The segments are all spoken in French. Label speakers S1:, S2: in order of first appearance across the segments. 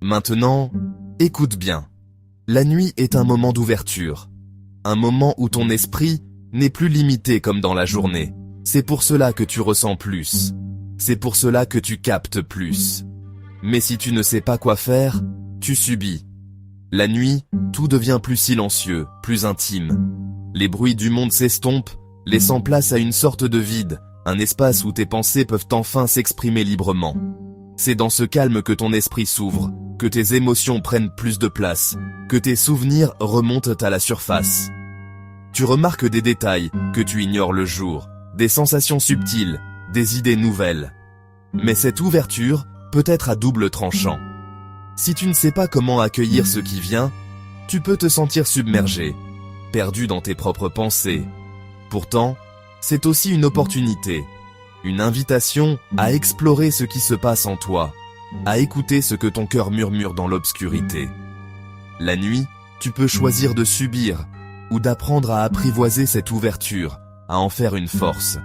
S1: Maintenant, écoute bien. La nuit est un moment d'ouverture. Un moment où ton esprit n'est plus limité comme dans la journée. C'est pour cela que tu ressens plus. C'est pour cela que tu captes plus. Mais si tu ne sais pas quoi faire, tu subis. La nuit, tout devient plus silencieux, plus intime. Les bruits du monde s'estompent, laissant place à une sorte de vide, un espace où tes pensées peuvent enfin s'exprimer librement. C'est dans ce calme que ton esprit s'ouvre, que tes émotions prennent plus de place, que tes souvenirs remontent à la surface. Tu remarques des détails que tu ignores le jour, des sensations subtiles, des idées nouvelles. Mais cette ouverture peut être à double tranchant. Si tu ne sais pas comment accueillir ce qui vient, tu peux te sentir submergé, perdu dans tes propres pensées. Pourtant, c'est aussi une opportunité, une invitation à explorer ce qui se passe en toi, à écouter ce que ton cœur murmure dans l'obscurité. La nuit, tu peux choisir de subir ou d'apprendre à apprivoiser cette ouverture, à en faire une force.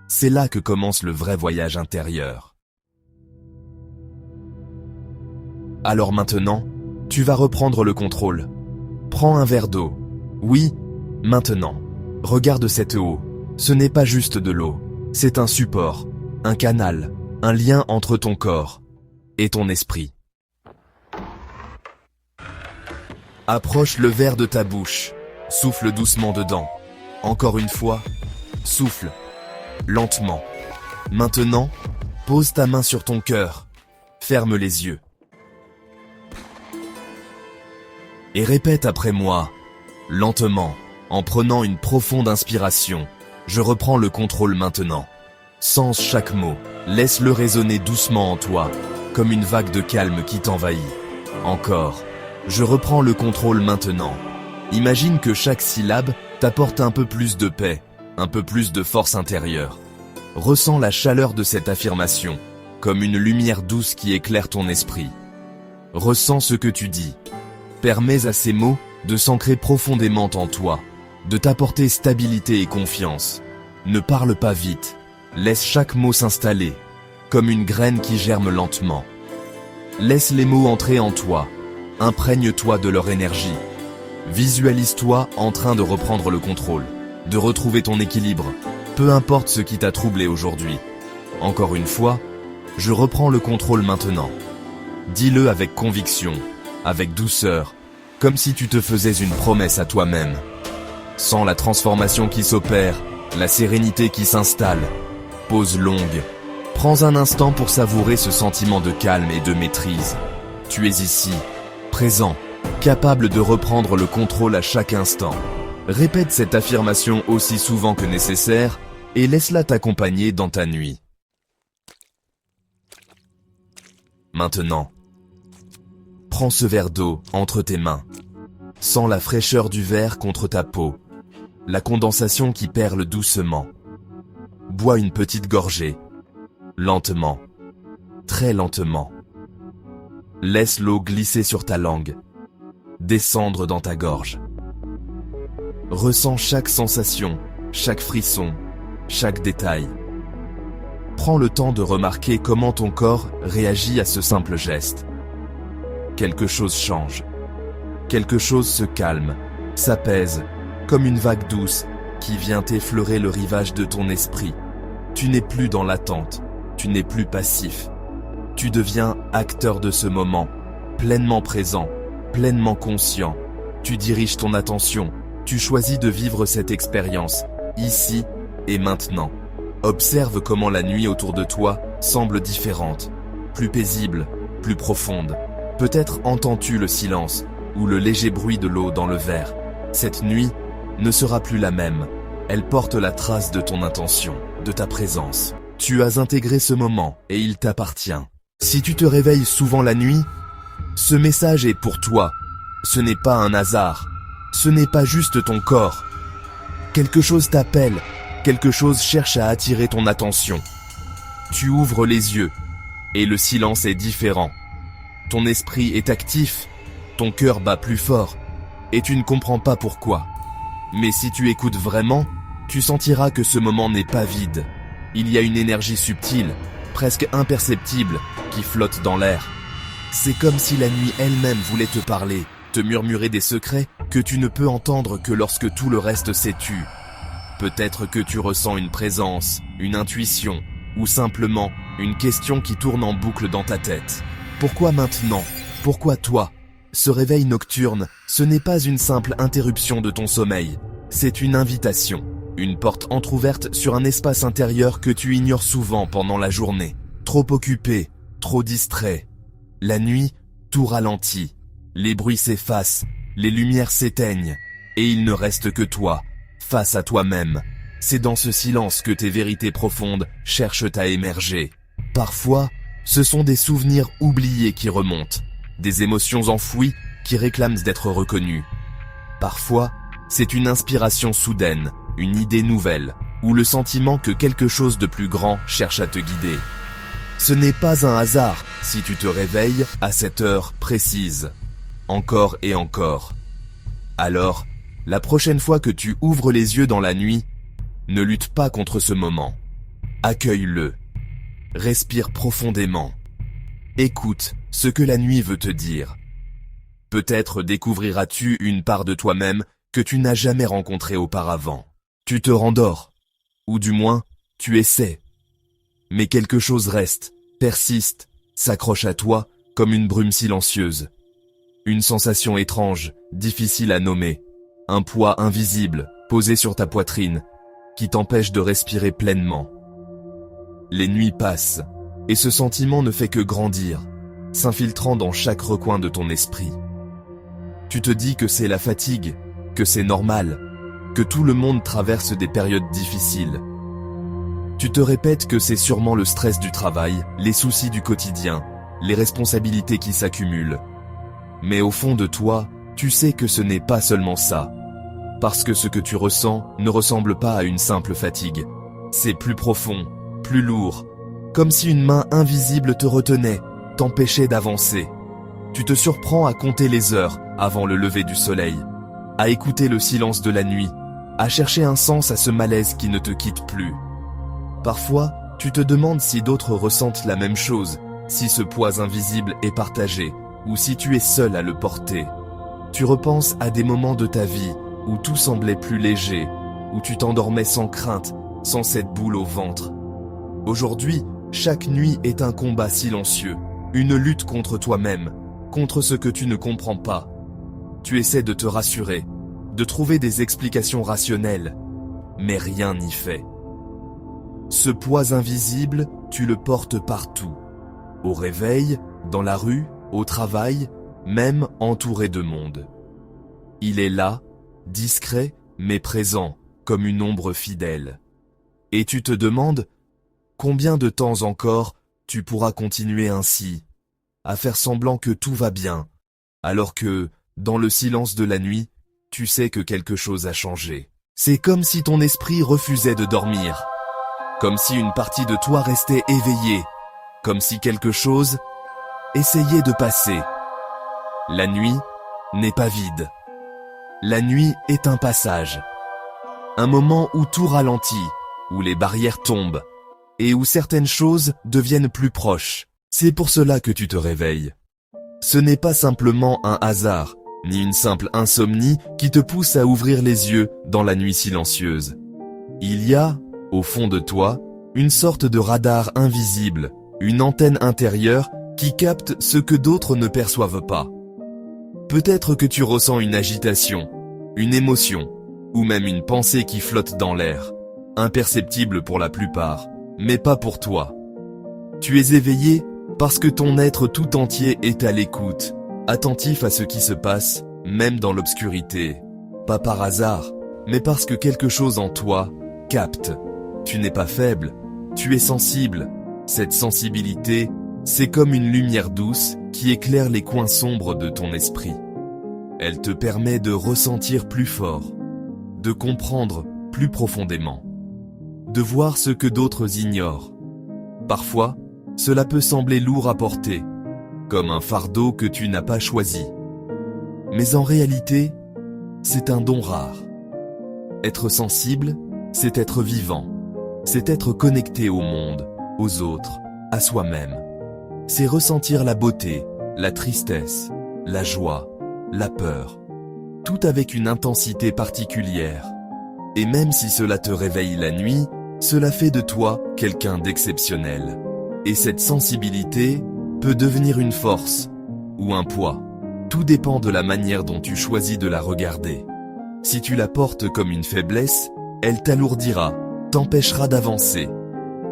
S1: C'est là que commence le vrai voyage intérieur. Alors maintenant, tu vas reprendre le contrôle. Prends un verre d'eau. Oui, maintenant. Regarde cette eau. Ce n'est pas juste de l'eau. C'est un support, un canal, un lien entre ton corps et ton esprit. Approche le verre de ta bouche. Souffle doucement dedans. Encore une fois, souffle. Lentement. Maintenant, pose ta main sur ton cœur. Ferme les yeux. Et répète après moi, lentement, en prenant une profonde inspiration. Je reprends le contrôle maintenant. Sens chaque mot, laisse-le résonner doucement en toi, comme une vague de calme qui t'envahit. Encore, je reprends le contrôle maintenant. Imagine que chaque syllabe t'apporte un peu plus de paix, un peu plus de force intérieure. Ressens la chaleur de cette affirmation, comme une lumière douce qui éclaire ton esprit. Ressens ce que tu dis. Permets à ces mots de s'ancrer profondément en toi, de t'apporter stabilité et confiance. Ne parle pas vite, laisse chaque mot s'installer, comme une graine qui germe lentement. Laisse les mots entrer en toi, imprègne-toi de leur énergie. Visualise-toi en train de reprendre le contrôle, de retrouver ton équilibre, peu importe ce qui t'a troublé aujourd'hui. Encore une fois, je reprends le contrôle maintenant. Dis-le avec conviction, avec douceur, comme si tu te faisais une promesse à toi-même. Sens la transformation qui s'opère, la sérénité qui s'installe. Pause longue. Prends un instant pour savourer ce sentiment de calme et de maîtrise. Tu es ici, présent, capable de reprendre le contrôle à chaque instant. Répète cette affirmation aussi souvent que nécessaire et laisse-la t'accompagner dans ta nuit. Maintenant, prends ce verre d'eau entre tes mains. Sens la fraîcheur du verre contre ta peau, la condensation qui perle doucement. Bois une petite gorgée, lentement, très lentement. Laisse l'eau glisser sur ta langue, descendre dans ta gorge. Ressens chaque sensation, chaque frisson, chaque détail. Prends le temps de remarquer comment ton corps réagit à ce simple geste. Quelque chose change. Quelque chose se calme, s'apaise, comme une vague douce qui vient effleurer le rivage de ton esprit. Tu n'es plus dans l'attente, tu n'es plus passif. Tu deviens acteur de ce moment, pleinement présent, pleinement conscient. Tu diriges ton attention, tu choisis de vivre cette expérience, ici et maintenant. Observe comment la nuit autour de toi semble différente, plus paisible, plus profonde. Peut-être entends-tu le silence ou le léger bruit de l'eau dans le verre. Cette nuit ne sera plus la même. Elle porte la trace de ton intention, de ta présence. Tu as intégré ce moment et il t'appartient. Si tu te réveilles souvent la nuit, ce message est pour toi. Ce n'est pas un hasard. Ce n'est pas juste ton corps. Quelque chose t'appelle, quelque chose cherche à attirer ton attention. Tu ouvres les yeux et le silence est différent. Ton esprit est actif, ton cœur bat plus fort et tu ne comprends pas pourquoi. Mais si tu écoutes vraiment, tu sentiras que ce moment n'est pas vide. Il y a une énergie subtile, presque imperceptibles qui flottent dans l'air. C'est comme si la nuit elle-même voulait te parler, te murmurer des secrets que tu ne peux entendre que lorsque tout le reste s'est tu. Peut-être que tu ressens une présence, une intuition, ou simplement une question qui tourne en boucle dans ta tête. Pourquoi maintenant? Pourquoi toi? Ce réveil nocturne, ce n'est pas une simple interruption de ton sommeil, c'est une invitation, une porte entr'ouverte sur un espace intérieur que tu ignores souvent pendant la journée. Trop occupé, trop distrait. La nuit, tout ralentit, les bruits s'effacent, les lumières s'éteignent, et il ne reste que toi, face à toi-même. C'est dans ce silence que tes vérités profondes cherchent à émerger. Parfois, ce sont des souvenirs oubliés qui remontent, des émotions enfouies qui réclament d'être reconnues. Parfois, c'est une inspiration soudaine, une idée nouvelle, ou le sentiment que quelque chose de plus grand cherche à te guider. Ce n'est pas un hasard si tu te réveilles à cette heure précise, encore et encore. Alors, la prochaine fois que tu ouvres les yeux dans la nuit, ne lutte pas contre ce moment. Accueille-le. Respire profondément. Écoute ce que la nuit veut te dire. Peut-être découvriras-tu une part de toi-même que tu n'as jamais rencontrée auparavant. Tu te rendors, ou du moins, tu essaies. Mais quelque chose reste, persiste, s'accroche à toi comme une brume silencieuse. Une sensation étrange, difficile à nommer, un poids invisible posé sur ta poitrine qui t'empêche de respirer pleinement. Les nuits passent, et ce sentiment ne fait que grandir, s'infiltrant dans chaque recoin de ton esprit. Tu te dis que c'est la fatigue, que c'est normal, que tout le monde traverse des périodes difficiles. Tu te répètes que c'est sûrement le stress du travail, les soucis du quotidien, les responsabilités qui s'accumulent. Mais au fond de toi, tu sais que ce n'est pas seulement ça. Parce que ce que tu ressens ne ressemble pas à une simple fatigue. C'est plus profond, plus lourd, comme si une main invisible te retenait, t'empêchait d'avancer. Tu te surprends à compter les heures avant le lever du soleil, à écouter le silence de la nuit, à chercher un sens à ce malaise qui ne te quitte plus. Parfois, tu te demandes si d'autres ressentent la même chose, si ce poids invisible est partagé, ou si tu es seul à le porter. Tu repenses à des moments de ta vie où tout semblait plus léger, où tu t'endormais sans crainte, sans cette boule au ventre. Aujourd'hui, chaque nuit est un combat silencieux, une lutte contre toi-même, contre ce que tu ne comprends pas. Tu essaies de te rassurer, de trouver des explications rationnelles, mais rien n'y fait. Ce poids invisible, tu le portes partout. Au réveil, dans la rue, au travail, même entouré de monde. Il est là, discret, mais présent, comme une ombre fidèle. Et tu te demandes, combien de temps encore tu pourras continuer ainsi, à faire semblant que tout va bien, alors que, dans le silence de la nuit, tu sais que quelque chose a changé. C'est comme si ton esprit refusait de dormir, comme si une partie de toi restait éveillée, comme si quelque chose essayait de passer. La nuit n'est pas vide. La nuit est un passage. Un moment où tout ralentit, où les barrières tombent, et où certaines choses deviennent plus proches. C'est pour cela que tu te réveilles. Ce n'est pas simplement un hasard, ni une simple insomnie qui te pousse à ouvrir les yeux dans la nuit silencieuse. Il y a, au fond de toi, une sorte de radar invisible, une antenne intérieure qui capte ce que d'autres ne perçoivent pas. Peut-être que tu ressens une agitation, une émotion, ou même une pensée qui flotte dans l'air, imperceptible pour la plupart, mais pas pour toi. Tu es éveillé parce que ton être tout entier est à l'écoute, attentif à ce qui se passe, même dans l'obscurité. Pas par hasard, mais parce que quelque chose en toi capte. Tu n'es pas faible, tu es sensible. Cette sensibilité, c'est comme une lumière douce qui éclaire les coins sombres de ton esprit. Elle te permet de ressentir plus fort, de comprendre plus profondément, de voir ce que d'autres ignorent. Parfois, cela peut sembler lourd à porter, comme un fardeau que tu n'as pas choisi. Mais en réalité, c'est un don rare. Être sensible, c'est être vivant, c'est être connecté au monde, aux autres, à soi-même. C'est ressentir la beauté, la tristesse, la joie, la peur, tout avec une intensité particulière. Et même si cela te réveille la nuit, cela fait de toi quelqu'un d'exceptionnel. Et cette sensibilité peut devenir une force ou un poids. Tout dépend de la manière dont tu choisis de la regarder. Si tu la portes comme une faiblesse, elle t'alourdira, t'empêchera d'avancer.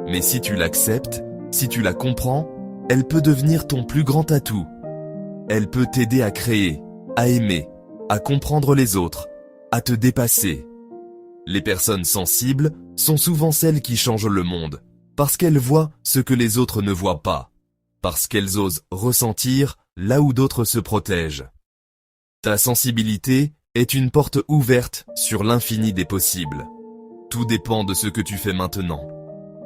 S1: Mais si tu l'acceptes, si tu la comprends, elle peut devenir ton plus grand atout. Elle peut t'aider à créer, à aimer, à comprendre les autres, à te dépasser. Les personnes sensibles sont souvent celles qui changent le monde, parce qu'elles voient ce que les autres ne voient pas, parce qu'elles osent ressentir là où d'autres se protègent. Ta sensibilité est une porte ouverte sur l'infini des possibles. Tout dépend de ce que tu fais maintenant.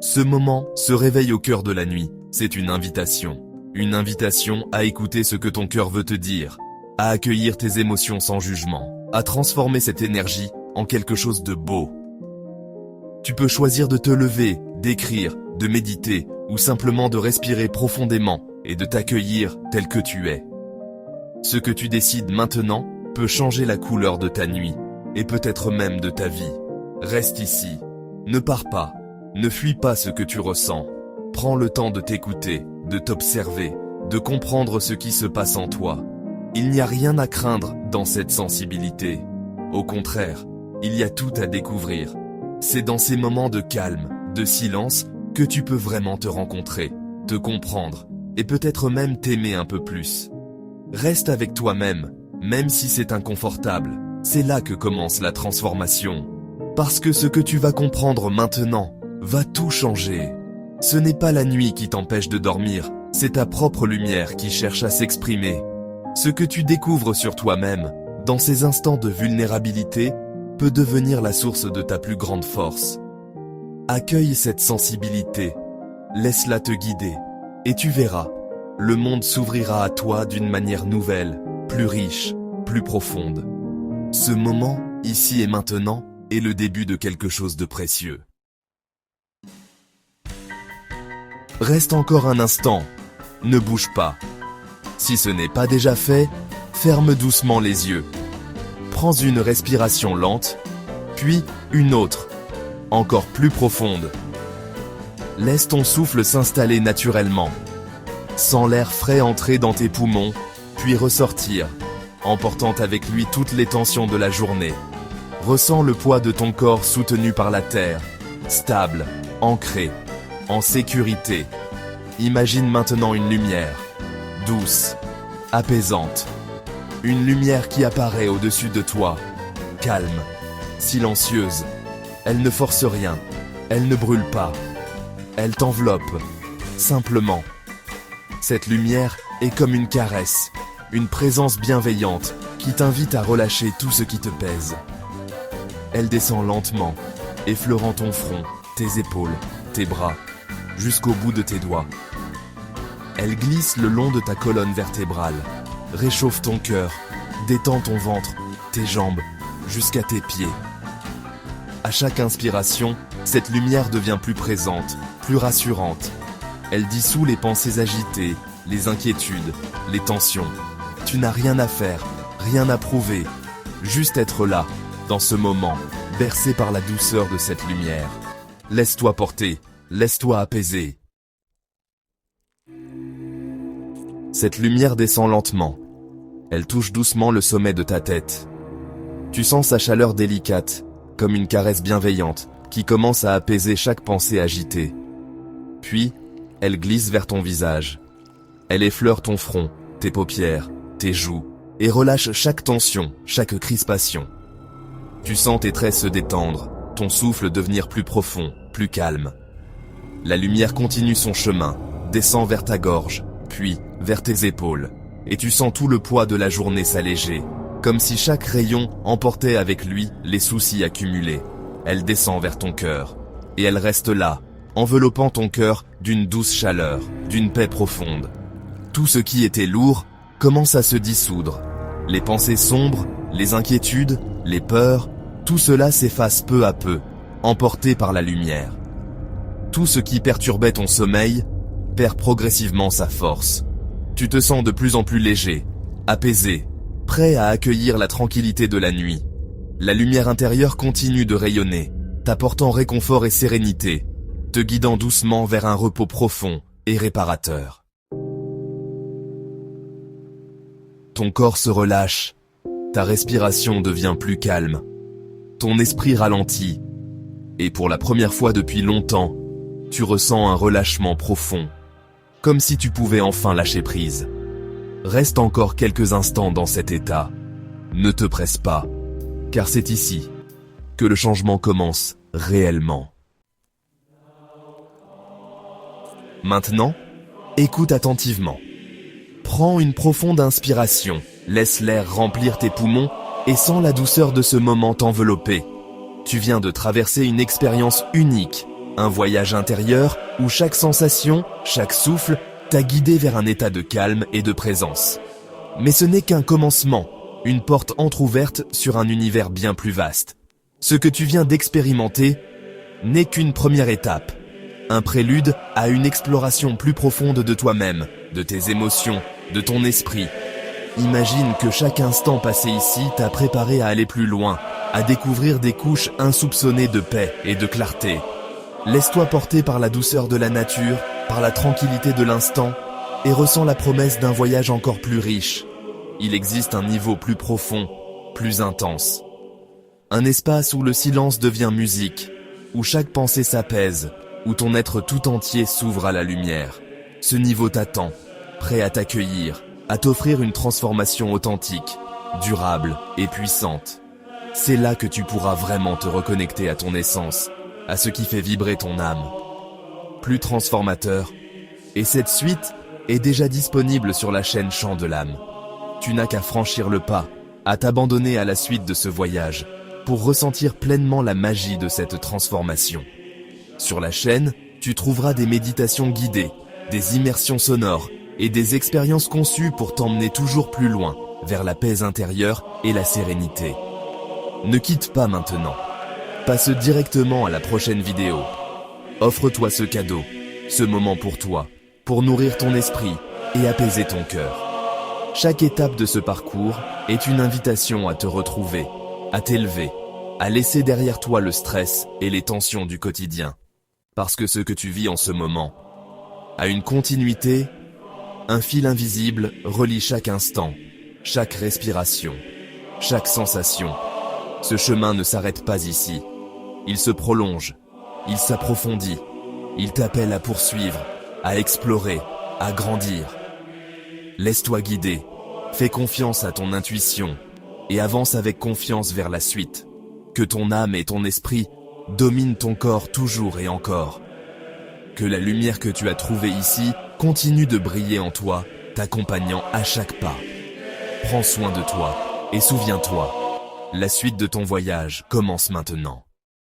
S1: Ce moment se réveille au cœur de la nuit, c'est une invitation à écouter ce que ton cœur veut te dire, à accueillir tes émotions sans jugement, à transformer cette énergie en quelque chose de beau. Tu peux choisir de te lever, d'écrire, de méditer, ou simplement de respirer profondément et de t'accueillir tel que tu es. Ce que tu décides maintenant peut changer la couleur de ta nuit, et peut-être même de ta vie. Reste ici. Ne pars pas. Ne fuis pas ce que tu ressens. Prends le temps de t'écouter, de t'observer, de comprendre ce qui se passe en toi. Il n'y a rien à craindre dans cette sensibilité. Au contraire, il y a tout à découvrir. C'est dans ces moments de calme, de silence, que tu peux vraiment te rencontrer, te comprendre, et peut-être même t'aimer un peu plus. Reste avec toi-même, même si c'est inconfortable. C'est là que commence la transformation. Parce que ce que tu vas comprendre maintenant va tout changer. Ce n'est pas la nuit qui t'empêche de dormir, c'est ta propre lumière qui cherche à s'exprimer. Ce que tu découvres sur toi-même, dans ces instants de vulnérabilité, peut devenir la source de ta plus grande force. Accueille cette sensibilité, laisse-la te guider, et tu verras, le monde s'ouvrira à toi d'une manière nouvelle, plus riche, plus profonde. Ce moment, ici et maintenant, est le début de quelque chose de précieux. Reste encore un instant, ne bouge pas. Si ce n'est pas déjà fait, ferme doucement les yeux. Prends une respiration lente, puis une autre, encore plus profonde. Laisse ton souffle s'installer naturellement. Sens l'air frais entrer dans tes poumons, puis ressortir, emportant avec lui toutes les tensions de la journée. Ressens le poids de ton corps soutenu par la terre, stable, ancré, en sécurité. Imagine maintenant une lumière, douce, apaisante. Une lumière qui apparaît au-dessus de toi, calme, silencieuse. Elle ne force rien, elle ne brûle pas. Elle t'enveloppe, simplement. Cette lumière est comme une caresse, une présence bienveillante qui t'invite à relâcher tout ce qui te pèse. Elle descend lentement, effleurant ton front, tes épaules, tes bras, jusqu'au bout de tes doigts. Elle glisse le long de ta colonne vertébrale, réchauffe ton cœur, détend ton ventre, tes jambes, jusqu'à tes pieds. À chaque inspiration, cette lumière devient plus présente, plus rassurante. Elle dissout les pensées agitées, les inquiétudes, les tensions. Tu n'as rien à faire, rien à prouver, juste être là, dans ce moment, bercé par la douceur de cette lumière. Laisse-toi porter, laisse-toi apaiser. Cette lumière descend lentement. Elle touche doucement le sommet de ta tête. Tu sens sa chaleur délicate, comme une caresse bienveillante, qui commence à apaiser chaque pensée agitée. Puis, elle glisse vers ton visage. Elle effleure ton front, tes paupières, tes joues, et relâche chaque tension, chaque crispation. Tu sens tes traits se détendre, ton souffle devenir plus profond, plus calme. La lumière continue son chemin, descend vers ta gorge, puis vers tes épaules, et tu sens tout le poids de la journée s'alléger, comme si chaque rayon emportait avec lui les soucis accumulés. Elle descend vers ton cœur, et elle reste là, enveloppant ton cœur d'une douce chaleur, d'une paix profonde. Tout ce qui était lourd commence à se dissoudre. Les pensées sombres, les inquiétudes, les peurs, tout cela s'efface peu à peu, emporté par la lumière. Tout ce qui perturbait ton sommeil perd progressivement sa force. Tu te sens de plus en plus léger, apaisé, prêt à accueillir la tranquillité de la nuit. La lumière intérieure continue de rayonner, t'apportant réconfort et sérénité, te guidant doucement vers un repos profond et réparateur. Ton corps se relâche, ta respiration devient plus calme, ton esprit ralentit, et pour la première fois depuis longtemps, tu ressens un relâchement profond, comme si tu pouvais enfin lâcher prise. Reste encore quelques instants dans cet état. Ne te presse pas, car c'est ici que le changement commence réellement. Maintenant, écoute attentivement. Prends une profonde inspiration, laisse l'air remplir tes poumons et sens la douceur de ce moment t'envelopper. Tu viens de traverser une expérience unique, un voyage intérieur où chaque sensation, chaque souffle t'a guidé vers un état de calme et de présence. Mais ce n'est qu'un commencement, une porte entr'ouverte sur un univers bien plus vaste. Ce que tu viens d'expérimenter n'est qu'une première étape, un prélude à une exploration plus profonde de toi-même, de tes émotions, de ton esprit. Imagine que chaque instant passé ici t'a préparé à aller plus loin, à découvrir des couches insoupçonnées de paix et de clarté. Laisse-toi porter par la douceur de la nature, par la tranquillité de l'instant, et ressens la promesse d'un voyage encore plus riche. Il existe un niveau plus profond, plus intense. Un espace où le silence devient musique, où chaque pensée s'apaise, où ton être tout entier s'ouvre à la lumière. Ce niveau t'attend, prêt à t'accueillir, à t'offrir une transformation authentique, durable et puissante. C'est là que tu pourras vraiment te reconnecter à ton essence, à ce qui fait vibrer ton âme. Plus transformateur, et cette suite est déjà disponible sur la chaîne Chant de l'âme. Tu n'as qu'à franchir le pas, à t'abandonner à la suite de ce voyage, pour ressentir pleinement la magie de cette transformation. Sur la chaîne, tu trouveras des méditations guidées, des immersions sonores et des expériences conçues pour t'emmener toujours plus loin, vers la paix intérieure et la sérénité. Ne quitte pas maintenant. Passe directement à la prochaine vidéo. Offre-toi ce cadeau, ce moment pour toi, pour nourrir ton esprit et apaiser ton cœur. Chaque étape de ce parcours est une invitation à te retrouver, à t'élever, à laisser derrière toi le stress et les tensions du quotidien. Parce que ce que tu vis en ce moment a une continuité, un fil invisible relie chaque instant, chaque respiration, chaque sensation. Ce chemin ne s'arrête pas ici. Il se prolonge, il s'approfondit, il t'appelle à poursuivre, à explorer, à grandir. Laisse-toi guider, fais confiance à ton intuition et avance avec confiance vers la suite. Que ton âme et ton esprit dominent ton corps toujours et encore. Que la lumière que tu as trouvée ici continue de briller en toi, t'accompagnant à chaque pas. Prends soin de toi et souviens-toi, la suite de ton voyage commence maintenant.